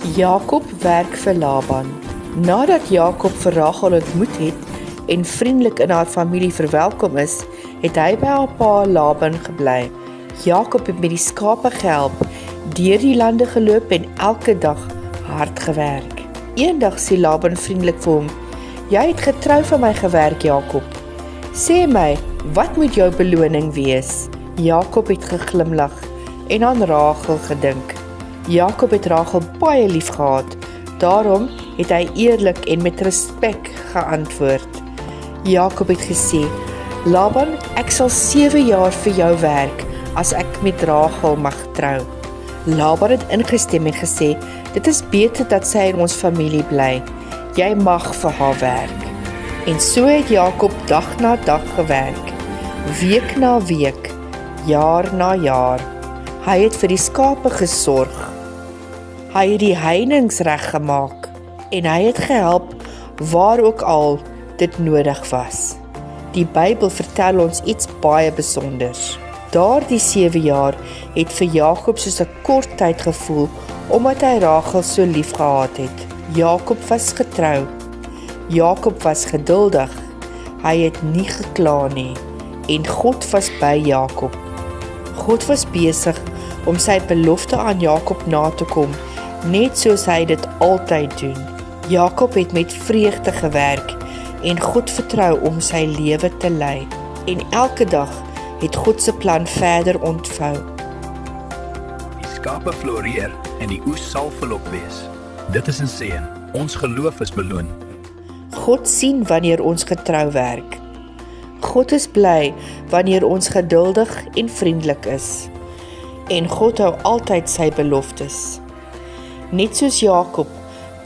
Jakob werk vir Laban. Nadat Jakob vir Rachel ontmoet het en vriendelik in haar familie verwelkom is, het hy by haar pa Laban gebly. Jakob het met die skape gehelp, deur die lande geloop en elke dag hard gewerk. Eendag sê Laban vriendelik vir hom: "Jy het getrou vir my gewerk, Jakob. Sê my, wat moet jou beloning wees?" Jakob het geglimlag en aan Rachel gedink. Jakob het Rachel baie lief gehad, daarom het hy eerlik en met respek geantwoord. Jakob het gesê: "Laban, ek sal 7 jaar vir jou werk, as ek met Rachel mag trou." Laban het ingestem en gesê: "Dit is beter dat sy in ons familie bly. Jy mag vir haar werk." En so het Jakob dag na dag gewerk, week na week, jaar na jaar. Hy het vir die skape gesorg. Hy het die heininge reggemaak en hy het gehelp waar ook al dit nodig was. Die Bybel vertel ons iets baie besonders. Daardie 7 jaar het vir Jakob soos 'n kort tyd gevoel, omdat hy Rachel so lief gehad het. Jakob was getrou. Jakob was geduldig. Hy het nie gekla nie. En God was by Jakob. God was besig om sy belofte aan Jakob na te kom, net soos hy dit altyd doen. Jakob het met vreugde gewerk en God vertrou om sy lewe te lei. En elke dag het God se plan verder ontvou. Die skape floreer en die oes sal volop wees. Dit is 'n seën. Ons geloof is beloon. God sien wanneer ons getrou werk. God is bly wanneer ons geduldig en vriendelik is. En God hou altyd sy beloftes. Net soos Jakob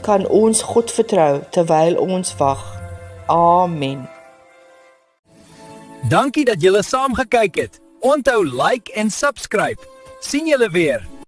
kan ons God vertrou terwyl ons wag. Amen. Dankie dat julle saam gekyk het. Onthou like en subscribe. Sien julle weer.